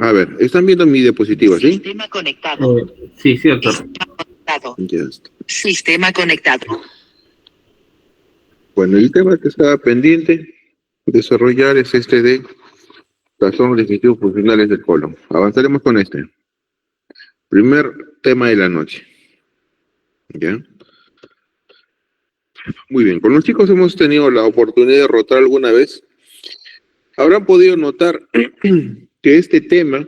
A ver, están viendo mi diapositiva, ¿sí? Sistema conectado. Sí, cierto. Sistema conectado. Ya está. Sistema conectado. Bueno, el tema que estaba pendiente desarrollar es este de trastornos digestivos funcionales del colon. Avanzaremos con este. Primer tema de la noche. ¿Ya? Muy bien, con los chicos hemos tenido la oportunidad de rotar alguna vez. Habrán podido notar que este tema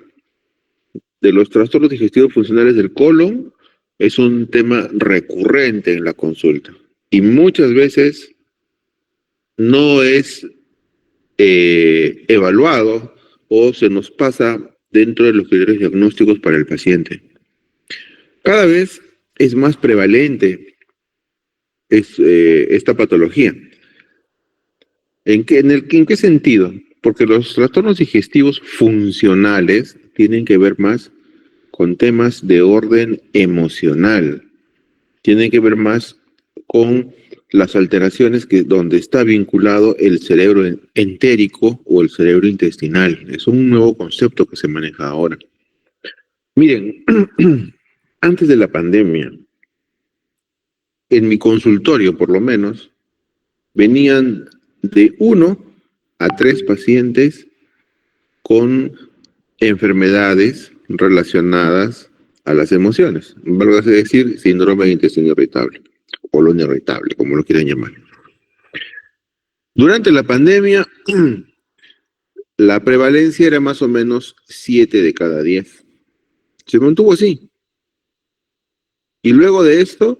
de los trastornos digestivos funcionales del colon es un tema recurrente en la consulta y muchas veces no es evaluado o se nos pasa dentro de los criterios diagnósticos para el paciente. Cada vez es más prevalente esta patología. ¿En qué sentido? Porque los trastornos digestivos funcionales tienen que ver más con temas de orden emocional, tienen que ver más con las alteraciones donde está vinculado el cerebro entérico o el cerebro intestinal. Es un nuevo concepto que se maneja ahora. Miren, antes de la pandemia, en mi consultorio por lo menos, venían de 1 a 3 pacientes con enfermedades relacionadas a las emociones, valga decir, síndrome de intestino irritable, colon irritable, como lo quieran llamar. Durante la pandemia, la prevalencia era más o menos 7 de cada 10. Se mantuvo así. Y luego de esto,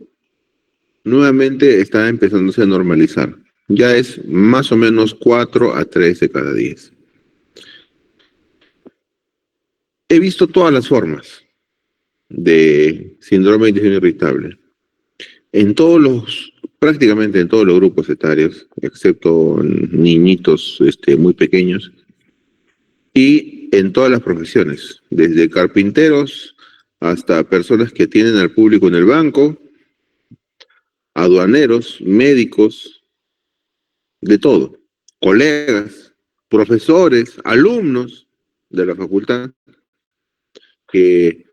nuevamente está empezándose a normalizar. Ya es más o menos 4 a 3 de cada 10. He visto todas las formas de síndrome de intestino irritable. Prácticamente en todos los grupos etarios, excepto niñitos muy pequeños, y en todas las profesiones, desde carpinteros hasta personas que atienden al público en el banco, aduaneros, médicos, de todo, colegas, profesores, alumnos de la facultad que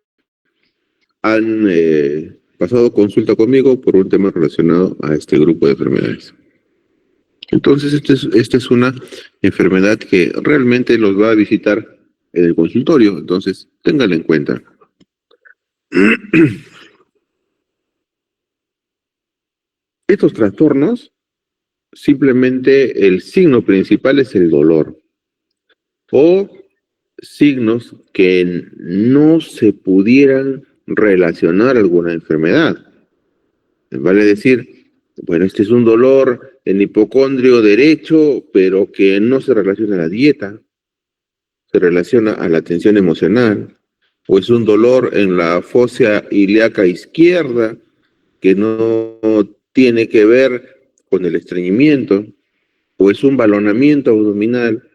han pasado consulta conmigo por un tema relacionado a este grupo de enfermedades. Entonces, esta es una enfermedad que realmente los va a visitar en el consultorio, entonces ténganla en cuenta. Estos trastornos, simplemente el signo principal es el dolor o signos que no se pudieran relacionar a alguna enfermedad. Vale decir, bueno, este es un dolor en hipocondrio derecho, pero que no se relaciona a la dieta, se relaciona a la tensión emocional, o es un dolor en la fosa ilíaca izquierda que no tiene que ver con el estreñimiento, o es un balonamiento abdominal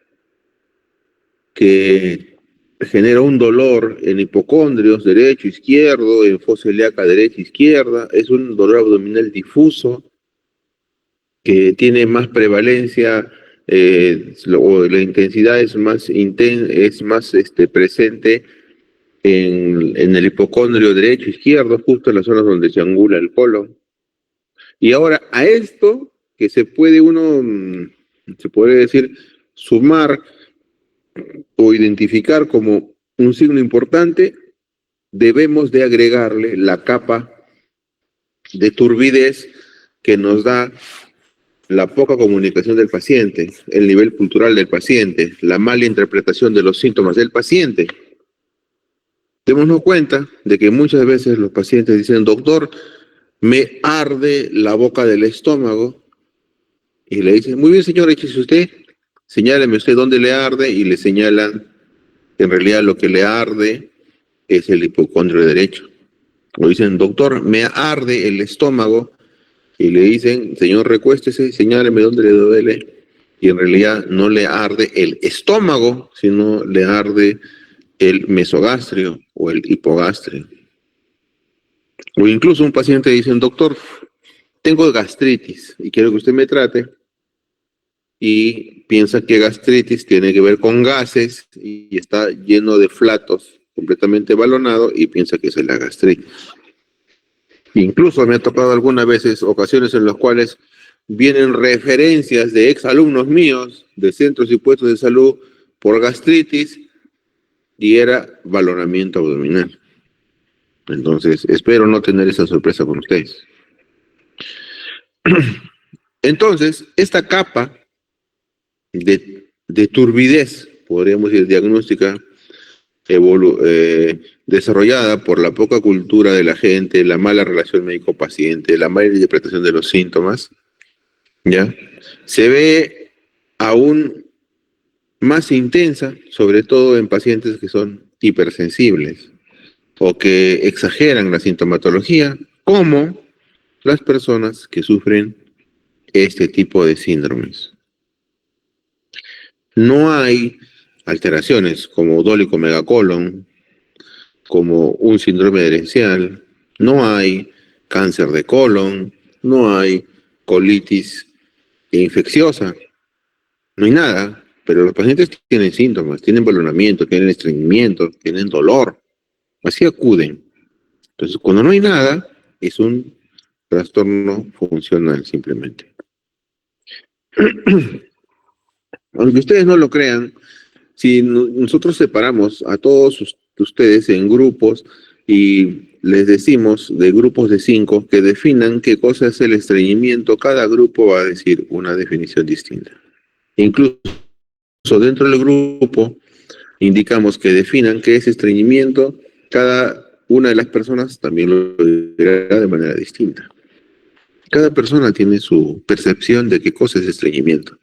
que genera un dolor en hipocondrios derecho, izquierdo, en fosa ilíaca derecha, izquierda, es un dolor abdominal difuso que tiene más prevalencia o la intensidad es más presente en el hipocondrio derecho, izquierdo, justo en las zonas donde se angula el colon. Y ahora a esto que se puede decir, sumar o identificar como un signo importante, debemos de agregarle la capa de turbidez que nos da la poca comunicación del paciente, el nivel cultural del paciente, la mala interpretación de los síntomas del paciente. Démonos cuenta de que muchas veces los pacientes dicen, doctor, me arde la boca del estómago, y le dicen, muy bien señor, échese usted, señáleme usted dónde le arde, y le señalan que en realidad lo que le arde es el hipocondrio derecho. O dicen, doctor, me arde el estómago, y le dicen, señor, recuéstese, señáleme dónde le duele, y en realidad no le arde el estómago, sino le arde el mesogastrio o el hipogastrio. O incluso un paciente dice, doctor, tengo gastritis y quiero que usted me trate, y piensa que gastritis tiene que ver con gases y está lleno de flatos, completamente balonado, y piensa que esa es la gastritis. Incluso me ha tocado algunas veces ocasiones en las cuales vienen referencias de exalumnos míos de centros y puestos de salud por gastritis y era balonamiento abdominal. Entonces, espero no tener esa sorpresa con ustedes. Entonces, esta capa de turbidez, podríamos decir, diagnóstica, desarrollada por la poca cultura de la gente, la mala relación médico-paciente, la mala interpretación de los síntomas, ¿ya? Se ve aún más intensa, sobre todo en pacientes que son hipersensibles o que exageran la sintomatología, como las personas que sufren este tipo de síndromes. No hay alteraciones como dólico megacolon, como un síndrome herencial, no hay cáncer de colon, no hay colitis infecciosa, no hay nada, pero los pacientes tienen síntomas, tienen balonamiento, tienen estreñimiento, tienen dolor, así acuden. Entonces, cuando no hay nada, es un trastorno funcional simplemente. Aunque ustedes no lo crean, si nosotros separamos a todos ustedes en grupos y les decimos de grupos de 5 que definan qué cosa es el estreñimiento, cada grupo va a decir una definición distinta. Incluso dentro del grupo indicamos que definan qué es estreñimiento, cada una de las personas también lo dirá de manera distinta. Cada persona tiene su percepción de qué cosa es estreñimiento.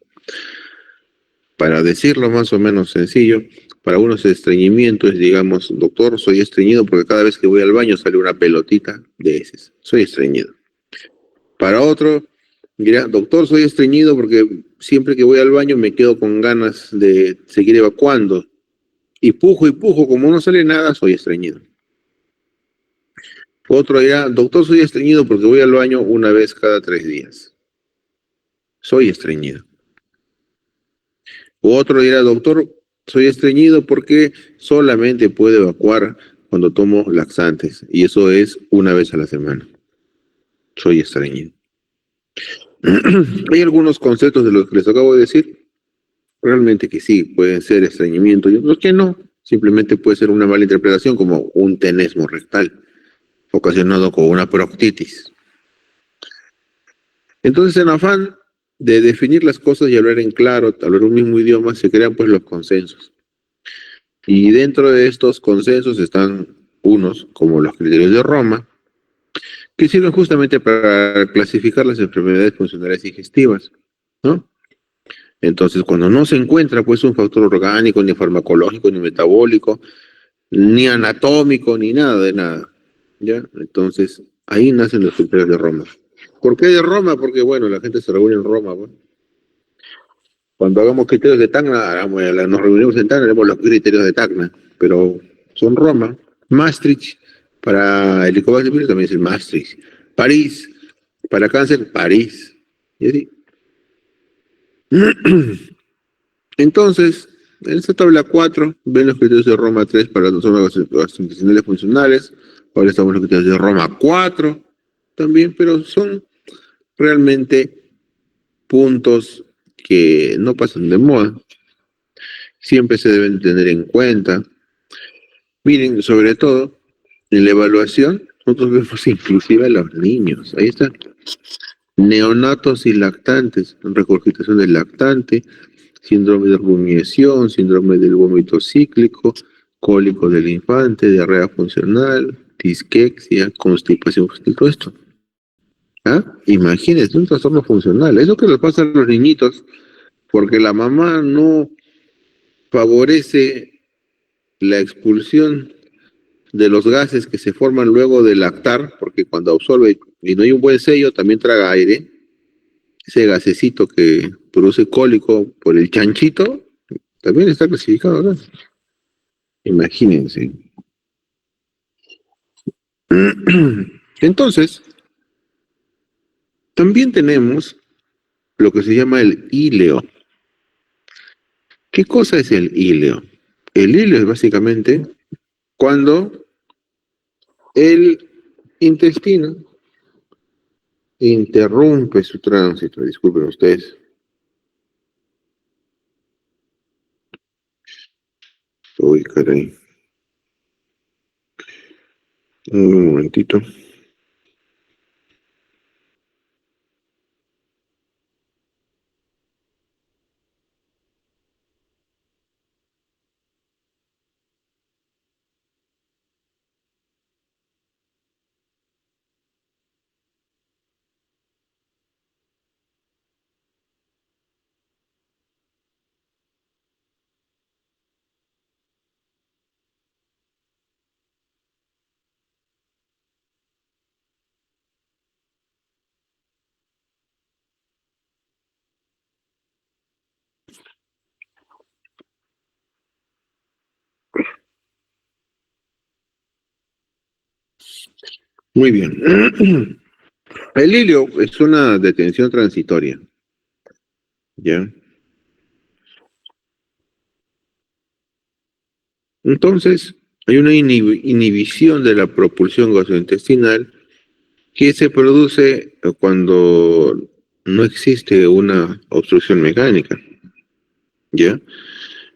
Para decirlo más o menos sencillo, para unos el estreñimiento es, digamos, doctor, soy estreñido porque cada vez que voy al baño sale una pelotita de heces. Soy estreñido. Para otro, dirá, doctor, soy estreñido porque siempre que voy al baño me quedo con ganas de seguir evacuando. Y pujo, como no sale nada, soy estreñido. Otro dirá, doctor, soy estreñido porque voy al baño una vez cada 3 días. Soy estreñido. Otro dirá, doctor, soy estreñido porque solamente puedo evacuar cuando tomo laxantes. Y eso es una vez a la semana. Soy estreñido. Hay algunos conceptos de los que les acabo de decir. Realmente que sí, pueden ser estreñimiento y otros que no. Simplemente puede ser una mala interpretación como un tenesmo rectal ocasionado con una proctitis. Entonces, en afán de definir las cosas y hablar en claro, hablar un mismo idioma, se crean pues los consensos. Y dentro de estos consensos están unos, como los criterios de Roma, que sirven justamente para clasificar las enfermedades funcionales digestivas, ¿no? Entonces, cuando no se encuentra pues un factor orgánico, ni farmacológico, ni metabólico, ni anatómico, ni nada de nada, ¿ya? Entonces, ahí nacen los criterios de Roma. ¿Por qué de Roma? Porque, bueno, la gente se reúne en Roma, ¿no? Cuando hagamos criterios de Tacna, nos reunimos en Tacna, haremos los criterios de Tacna, pero son Roma. Maastricht, para el Helicobacter también es el Maastricht. París, para cáncer, París. ¿Y así? Entonces, en esta tabla 4, ven los criterios de Roma 3 para las zonas gastrointestinales funcionales. Ahora estamos en los criterios de Roma 4 también, pero son realmente puntos que no pasan de moda. Siempre se deben tener en cuenta. Miren, sobre todo, en la evaluación, nosotros vemos inclusive a los niños. Ahí está. Neonatos y lactantes, regurgitación del lactante, síndrome de rumiación, síndrome del vómito cíclico, cólico del infante, diarrea funcional, disquexia, constipación, todo esto. ¿Ah? Imagínense, un trastorno funcional. Eso que les pasa a los niñitos, porque la mamá no favorece la expulsión de los gases que se forman luego de lactar, porque cuando absorbe y no hay un buen sello, también traga aire. Ese gasecito que produce cólico por el chanchito, también está clasificado acá. Imagínense. Entonces, también tenemos lo que se llama el íleo. ¿Qué cosa es el hilio? El hilio es básicamente cuando el intestino interrumpe su tránsito. Disculpen ustedes. Uy, caray. Un momentito. Muy bien. El hilio es una detención transitoria. ¿Ya? Entonces, hay una inhibición de la propulsión gastrointestinal que se produce cuando no existe una obstrucción mecánica. ¿Ya?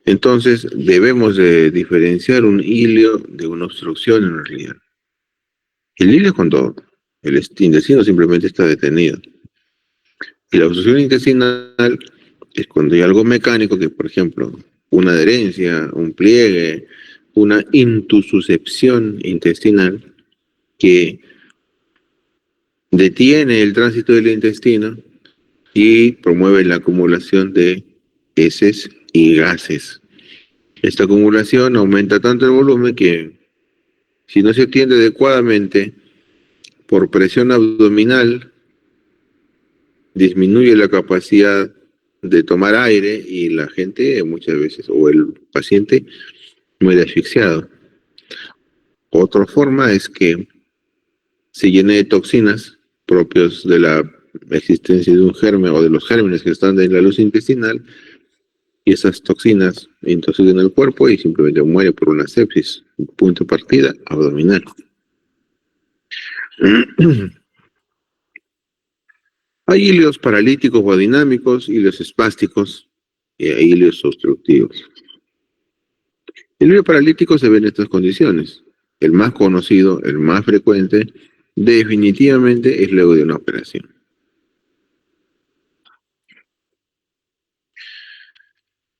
Entonces, debemos de diferenciar un hilio de una obstrucción en realidad. El hilio es cuando el intestino simplemente está detenido. Y la obstrucción intestinal es cuando hay algo mecánico que, por ejemplo, una adherencia, un pliegue, una intususcepción intestinal que detiene el tránsito del intestino y promueve la acumulación de heces y gases. Esta acumulación aumenta tanto el volumen que, si no se atiende adecuadamente, por presión abdominal, disminuye la capacidad de tomar aire y la gente muchas veces, o el paciente, muere asfixiado. Otra forma es que se llene de toxinas propios de la existencia de un germen o de los gérmenes que están en la luz intestinal, y esas toxinas intoxican el cuerpo y simplemente muere por una sepsis. Punto de partida, abdominal. Hay hilios paralíticos o dinámicos, hilios espásticos y hay hilios obstructivos. El hilio paralítico se ve en estas condiciones. El más conocido, el más frecuente, definitivamente es luego de una operación.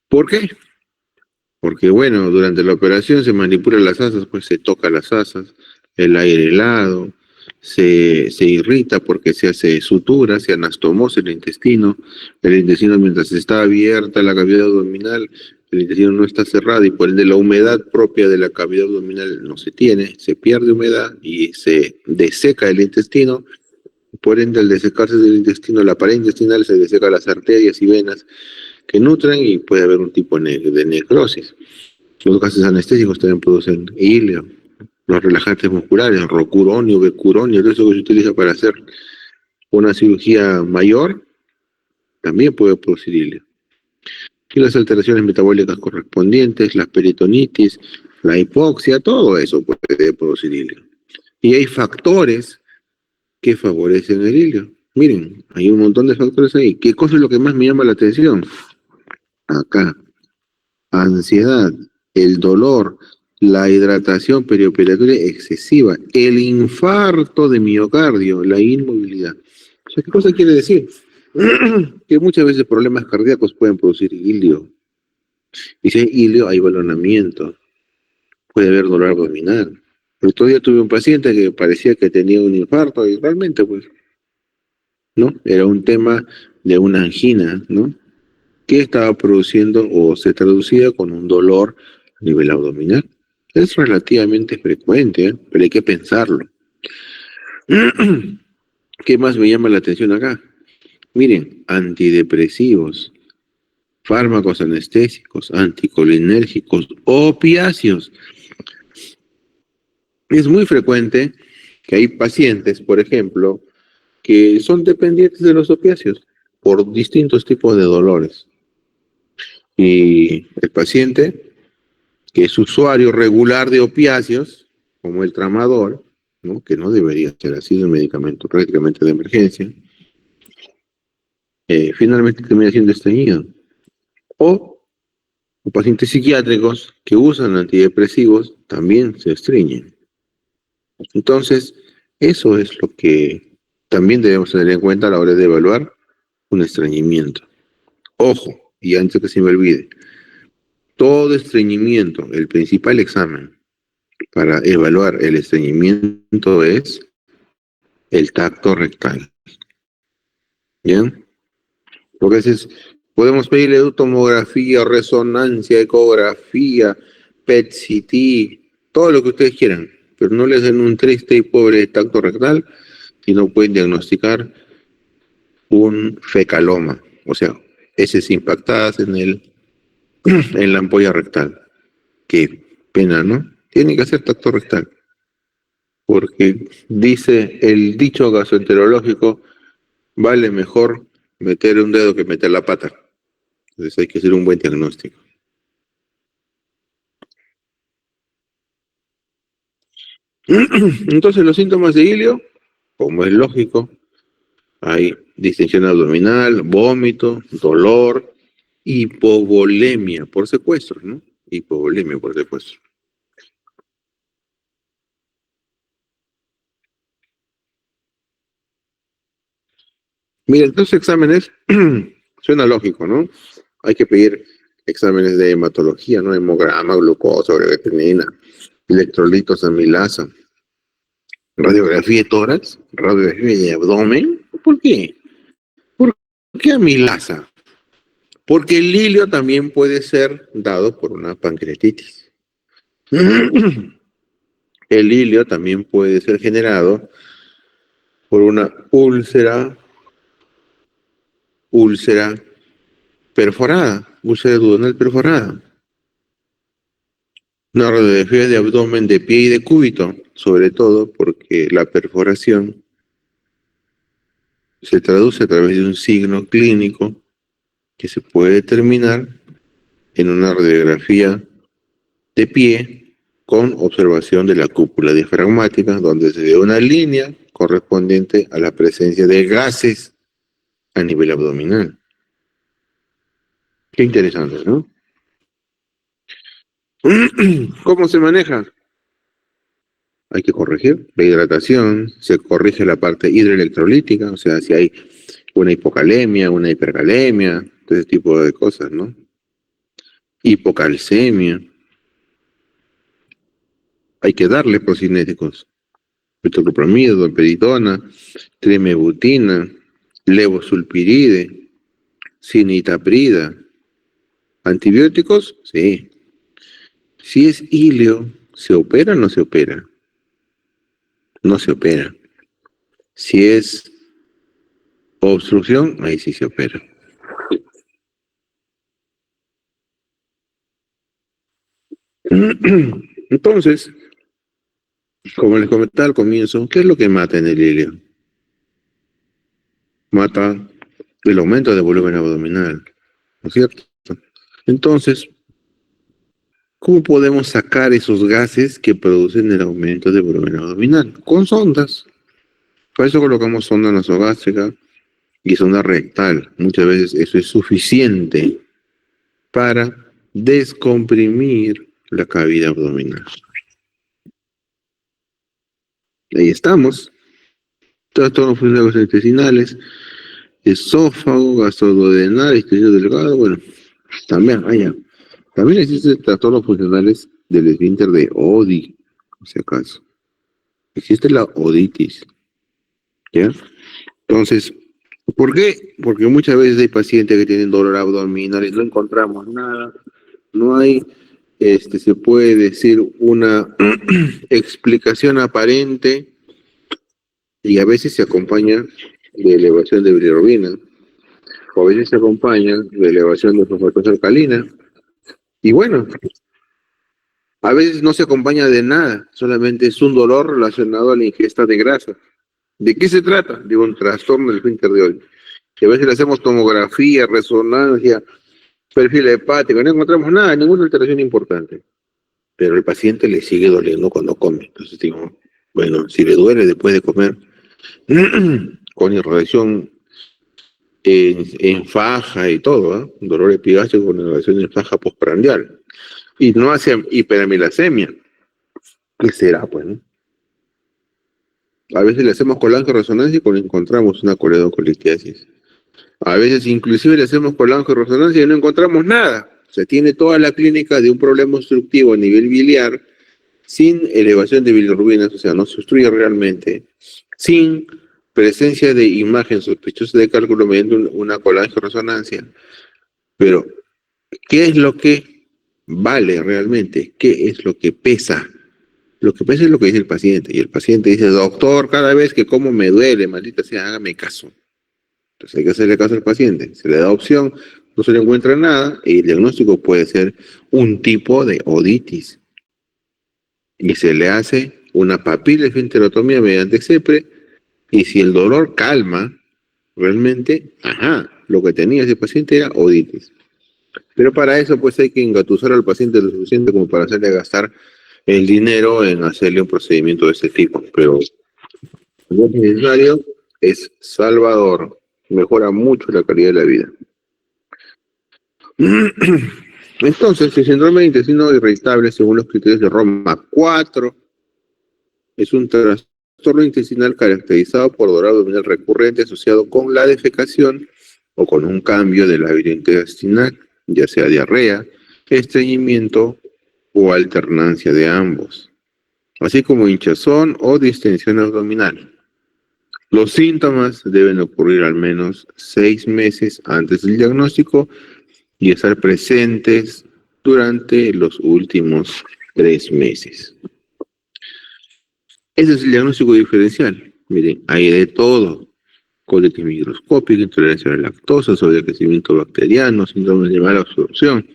¿Por qué? Porque, bueno, durante la operación se manipulan las asas, pues se toca las asas, el aire helado, se irrita porque se hace sutura, se anastomosa el intestino mientras está abierta la cavidad abdominal, el intestino no está cerrado y por ende la humedad propia de la cavidad abdominal no se tiene, se pierde humedad y se deseca el intestino. Por ende, al desecarse del intestino, la pared intestinal se deseca las arterias y venas que nutren y puede haber un tipo de necrosis. Los gases anestésicos también producen hilio. Los relajantes musculares, rocuronio, becuronio, todo eso que se utiliza para hacer una cirugía mayor, también puede producir hilio. Y las alteraciones metabólicas correspondientes, las peritonitis, la hipoxia, todo eso puede producir hilio. Y hay factores que favorecen el hilio. Miren, hay un montón de factores ahí. ¿Qué cosa es lo que más me llama la atención? Acá, ansiedad, el dolor, la hidratación perioperatoria excesiva, el infarto de miocardio, la inmovilidad. O sea, ¿qué cosa quiere decir? Que muchas veces problemas cardíacos pueden producir hilio. Y si hay hilio, hay balonamiento. Puede haber dolor abdominal. El otro día tuve un paciente que parecía que tenía un infarto y realmente, pues, ¿no? Era un tema de una angina, ¿no? Que estaba produciendo o se traducía con un dolor a nivel abdominal. Es relativamente frecuente, ¿eh? Pero hay que pensarlo. ¿Qué más me llama la atención acá? Miren, antidepresivos, fármacos anestésicos, anticolinérgicos, opiáceos. Es muy frecuente que hay pacientes, por ejemplo, que son dependientes de los opiáceos por distintos tipos de dolores. Y el paciente, que es usuario regular de opiáceos, como el tramador, ¿no? Que no debería ser así, un medicamento prácticamente de emergencia, finalmente termina siendo estreñido. O pacientes psiquiátricos que usan antidepresivos también se estreñen. Entonces, eso es lo que también debemos tener en cuenta a la hora de evaluar un estreñimiento. Ojo, y antes que se me olvide, todo estreñimiento, el principal examen para evaluar el estreñimiento es el tacto rectal. ¿Bien? Porque a veces podemos pedirle tomografía, resonancia, ecografía, PET-CT, todo lo que ustedes quieran, pero no les den un triste y pobre tacto rectal y no pueden diagnosticar un fecaloma, o sea, heces impactadas en la ampolla rectal. Qué pena, ¿no? Tiene que hacer tacto rectal, porque dice el dicho gastroenterológico, vale mejor meter un dedo que meter la pata. Entonces hay que hacer un buen diagnóstico. Entonces los síntomas de ilio, como es lógico, hay distensión abdominal, vómito, dolor, hipovolemia por secuestro, ¿no? Hipovolemia por secuestro. Mira, estos exámenes, suena lógico, ¿no? Hay que pedir exámenes de hematología, ¿no? Hemograma, glucosa, creatinina, electrolitos, amilasa, radiografía de tórax, radiografía de abdomen. ¿Por qué? ¿Por qué amilasa? Porque el ilio también puede ser dado por una pancreatitis. El ilio también puede ser generado por una úlcera perforada, úlcera duodenal perforada. Una radiografía de abdomen de pie y de cúbito, sobre todo porque la perforación se traduce a través de un signo clínico que se puede determinar en una radiografía de pie con observación de la cúpula diafragmática, donde se ve una línea correspondiente a la presencia de gases a nivel abdominal. Qué interesante, ¿no? ¿Cómo se maneja? Hay que corregir la hidratación, se corrige la parte hidroelectrolítica, o sea, si hay una hipocalemia, una hipercalemia, todo ese tipo de cosas, ¿no? Hipocalcemia. Hay que darle procinéticos, metoclopramida, domperidona, trimebutina, levosulpiride, cinitaprida. ¿Antibióticos? Sí. Si es ilio, ¿se opera o no se opera? No se opera. Si es obstrucción, ahí sí se opera. Entonces, como les comentaba al comienzo, ¿qué es lo que mata en el ilio? Mata el aumento de volumen abdominal, ¿no es cierto? Entonces, ¿cómo podemos sacar esos gases que producen el aumento de volumen abdominal? Con sondas. Para eso colocamos sonda nasogástrica y sonda rectal. Muchas veces eso es suficiente para descomprimir la cavidad abdominal. Ahí estamos. Trastornos funcionales intestinales, esófago, gastroduodenal, intestino delgado, bueno, también, allá. También existen trastornos funcionales del esfínter de Oddi, por si acaso. Existe la oditis, ¿ya? Entonces, ¿por qué? Porque muchas veces hay pacientes que tienen dolor abdominal y no encontramos nada, no hay, se puede decir, una explicación aparente y a veces se acompaña de elevación de bilirrubina, o a veces se acompaña de elevación de fosfatasa alcalina, y bueno, a veces no se acompaña de nada, solamente es un dolor relacionado a la ingesta de grasa. ¿De qué se trata? De un trastorno del esfínter de Oddi. Que a veces le hacemos tomografía, resonancia, perfil hepático, no encontramos nada, ninguna alteración importante. Pero el paciente le sigue doliendo cuando come. Entonces digo, bueno, si le duele después de comer, con irradiación en faja y todo, ¿eh? Dolor epigástrico con irradiación en faja postprandial. Y no hace hiperamilasemia. ¿Qué será, pues, no? A veces le hacemos colangiorresonancia y encontramos una coledocolitiasis. A veces inclusive le hacemos colangiorresonancia y no encontramos nada. Se tiene toda la clínica de un problema obstructivo a nivel biliar sin elevación de bilirrubinas, o sea, no se obstruye realmente, sin presencia de imagen sospechosa de cálculo mediante una colangiorresonancia. Pero, ¿qué es lo que vale realmente? ¿Qué es lo que pesa? Lo que pesa es lo que dice el paciente. Y el paciente dice, doctor, cada vez que como me duele, maldita sea, hágame caso. Entonces hay que hacerle caso al paciente. Se le da opción, no se le encuentra nada, y el diagnóstico puede ser un tipo de oditis. Y se le hace una papiloesfinterotomía mediante CEPRE, y si el dolor calma, realmente, lo que tenía ese paciente era oditis. Pero para eso pues hay que engatusar al paciente lo suficiente como para hacerle gastar el dinero en hacerle un procedimiento de este tipo. Pero lo necesario es salvador, mejora mucho la calidad de la vida. Entonces, el síndrome de intestino irritable, según los criterios de Roma 4, es un trastorno intestinal caracterizado por dolor abdominal recurrente asociado con la defecación o con un cambio de la vida intestinal, ya sea diarrea, estreñimiento o alternancia de ambos, así como hinchazón o distensión abdominal. Los síntomas deben ocurrir al menos 6 meses antes del diagnóstico y estar presentes durante los últimos 3 meses. Ese es el diagnóstico diferencial. Miren, hay de todo. Colitis microscópica, intolerancia a la lactosa, sobrecrecimiento bacteriano, síndrome de mala absorción,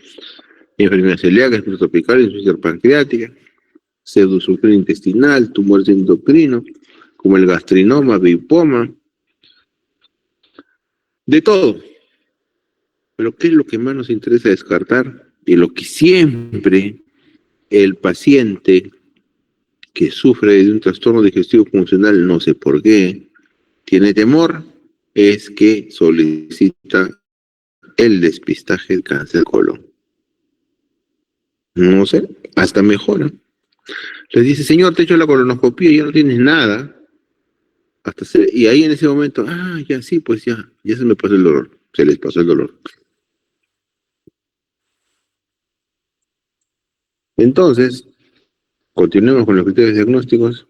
enfermedad celíaca, esclerotropical, insuficiencia pancreática, pseudosufrina intestinal, tumores endocrinos, como el gastrinoma, lipoma, de todo. Pero ¿qué es lo que más nos interesa descartar? Y lo que siempre el paciente que sufre de un trastorno digestivo funcional, no sé por qué, tiene temor, es que solicita el despistaje del cáncer de colon. No sé, hasta mejora. Le dice, señor, te he hecho la colonoscopia y ya no tienes nada. Y ahí en ese momento, ya sí, pues ya se me pasó el dolor. Se les pasó el dolor. Entonces, continuemos con los criterios diagnósticos.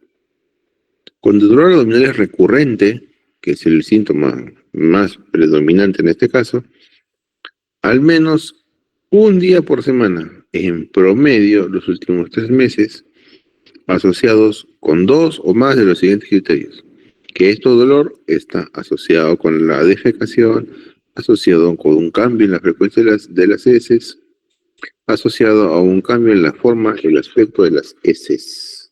Cuando el dolor abdominal es recurrente, que es el síntoma más predominante en este caso, al menos un día por semana, en promedio, los últimos 3 meses, asociados con 2 o más de los siguientes criterios. Que este dolor está asociado con la defecación, asociado con un cambio en la frecuencia de las heces, asociado a un cambio en la forma y el aspecto de las heces.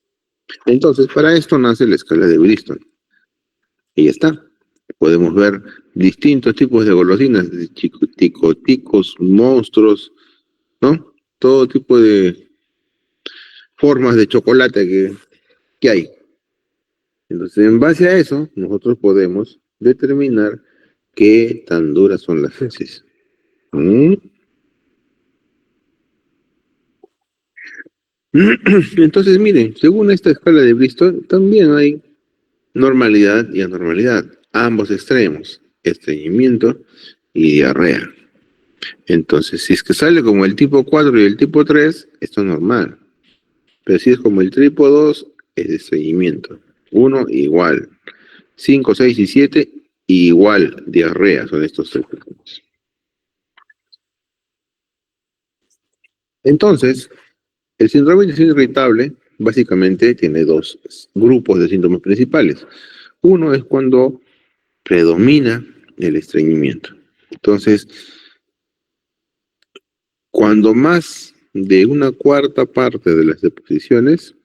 Entonces, para esto nace la escala de Bristol. Y ya está. Podemos ver distintos tipos de golosinas, de ticos, monstruos, ¿no? Todo tipo de formas de chocolate que hay. Entonces, en base a eso, nosotros podemos determinar qué tan duras son las heces. Entonces, miren, según esta escala de Bristol, también hay normalidad y anormalidad, ambos extremos, estreñimiento y diarrea. Entonces, si es que sale como el tipo 4 y el tipo 3, esto es normal. Pero si es como el tipo 2, es estreñimiento. 1 igual. 5, 6 y 7 igual. Diarrea son estos 3 puntos. Entonces, el síndrome de intestino irritable básicamente tiene 2 grupos de síntomas principales. Uno es cuando predomina el estreñimiento. Entonces, cuando más de una cuarta parte de las deposiciones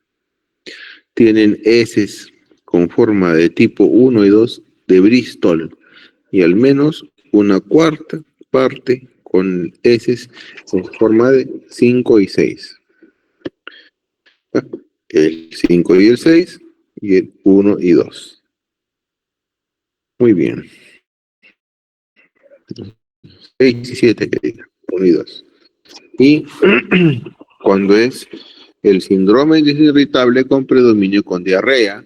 tienen heces con forma de tipo 1 y 2 de Bristol y al menos una cuarta parte con heces en forma de 5 y 6. El 5 y el 6 y el 1 y 2. Muy bien. 6 y 7 que diga, 1 y 2. Y cuando es el síndrome irritable con predominio con diarrea,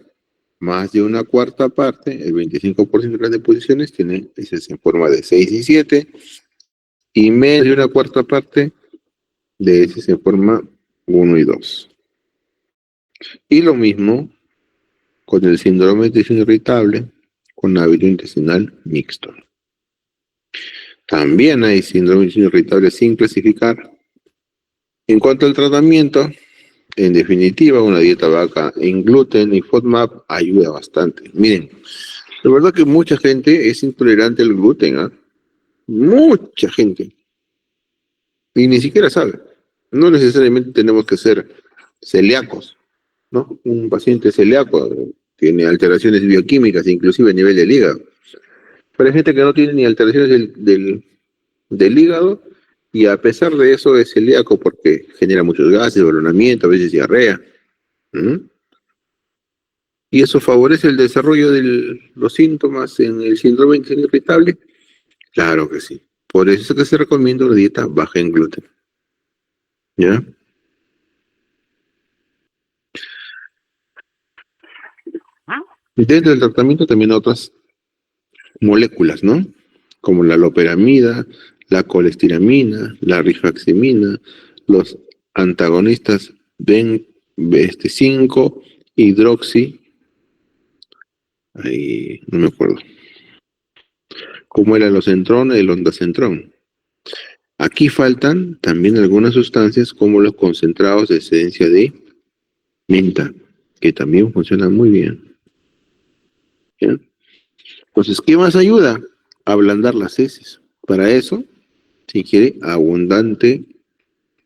más de una cuarta parte, el 25% de las deposiciones tienen heces en forma de 6 y 7, y menos de una cuarta parte de heces en forma 1 y 2. Y lo mismo con el síndrome de intestino irritable con hábito intestinal mixto. También hay síndrome de intestino irritable sin clasificar. En cuanto al tratamiento, en definitiva, una dieta baja en gluten y FODMAP ayuda bastante. Miren, la verdad que mucha gente es intolerante al gluten, ¿eh? Mucha gente. Y ni siquiera sabe. No necesariamente tenemos que ser celíacos, ¿no? Un paciente celíaco tiene alteraciones bioquímicas, inclusive a nivel del hígado. Pero hay gente que no tiene ni alteraciones del hígado y a pesar de eso es celíaco porque genera muchos gases, balonamiento, a veces diarrea. ¿Mm? ¿Y eso favorece el desarrollo de los síntomas en el síndrome de intestino irritable? Claro que sí. Por eso es que se recomienda una dieta baja en gluten. ¿Ya? Dentro del tratamiento también otras moléculas, ¿no? Como la loperamida, la colestiramina, la rifaximina, los antagonistas ven 5 hidroxi, ahí no me acuerdo, como el alocentrón, el ondacentrón. Aquí faltan también algunas sustancias como los concentrados de esencia de menta, que también funcionan muy bien. ¿Ya? Entonces, ¿qué más ayuda? Ablandar las heces. Para eso, si quiere, abundante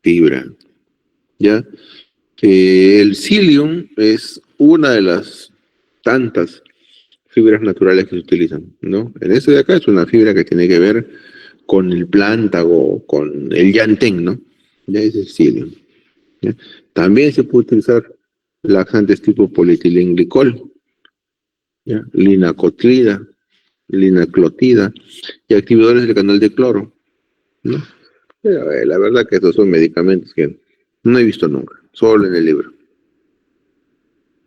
fibra. ¿Ya? El psyllium es una de las tantas fibras naturales que se utilizan, ¿no? En este de acá es una fibra que tiene que ver con el plántago, con el llantén, ¿no? Ya es el psyllium. ¿Ya? También se puede utilizar laxantes tipo polietilenglicol, ¿ya? Linacotrida, linaclotida y activadores del canal de cloro, ¿no? Pero, la verdad que estos son medicamentos que no he visto nunca, solo en el libro.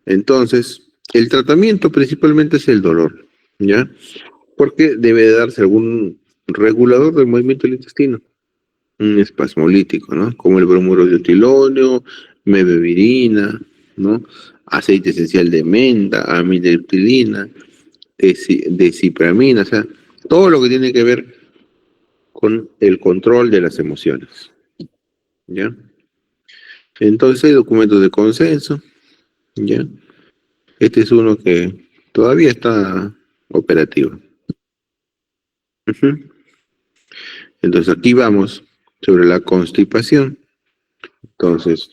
Entonces, el tratamiento principalmente es el dolor, ¿ya? Porque debe de darse algún regulador del movimiento del intestino, un espasmolítico, ¿no? Como el bromuro de etiloneo, mebevirina, ¿no? Aceite esencial de menta, amiloptilina, decipramina, o sea, todo lo que tiene que ver con el control de las emociones, ¿ya? Entonces hay documentos de consenso, ¿ya? Este es uno que todavía está operativo. Uh-huh. Entonces aquí vamos sobre la constipación. Entonces,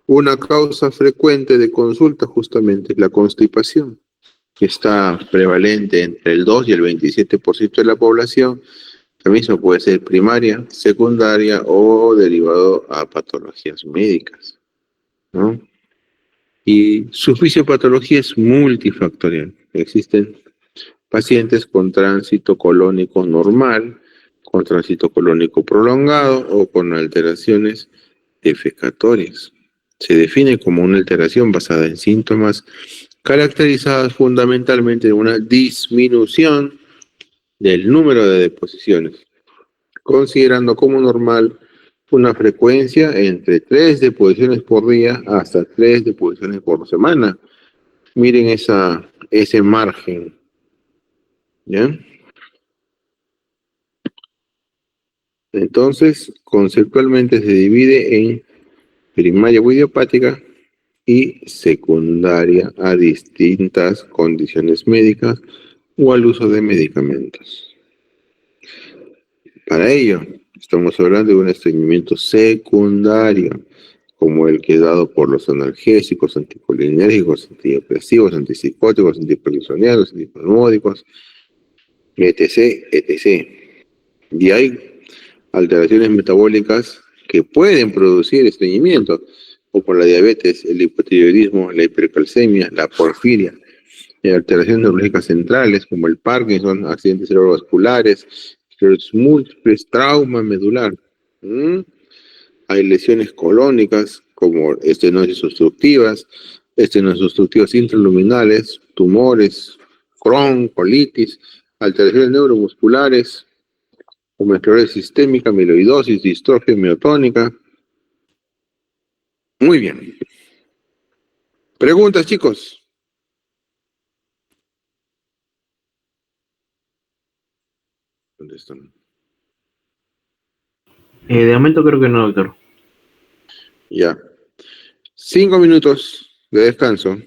una causa frecuente de consulta justamente es la constipación, que está prevalente entre el 2 y el 27% de la población. También eso puede ser primaria, secundaria o derivado a patologías médicas, ¿no? Y su fisiopatología es multifactorial. Existen pacientes con tránsito colónico normal, con tránsito colónico prolongado o con alteraciones defecatorias. Se define como una alteración basada en síntomas caracterizadas fundamentalmente de una disminución del número de deposiciones, considerando como normal una frecuencia entre 3 deposiciones por día hasta 3 deposiciones por semana. Miren ese margen, ¿ya? Entonces, conceptualmente se divide en primaria o idiopática y secundaria a distintas condiciones médicas o al uso de medicamentos. Para ello, estamos hablando de un estreñimiento secundario, como el que es dado por los analgésicos, anticolinérgicos, antidepresivos, antipsicóticos, antipersonianos, antipalmódicos, etc., etc. Y hay alteraciones metabólicas que pueden producir estreñimiento, como la diabetes, el hipotiroidismo, la hipercalcemia, la porfiria, y alteraciones neurológicas centrales, como el Parkinson, accidentes cerebrovasculares, esclerosis múltiples, trauma medular. ¿Mm? Hay lesiones colónicas, como estenosis obstructivas intraluminales, tumores, Crohn, colitis, alteraciones neuromusculares, como esclerosis sistémica, amiloidosis, distrofia miotónica. Muy bien. Preguntas, chicos. ¿Dónde están? De momento creo que no, doctor. Ya. 5 minutos de descanso.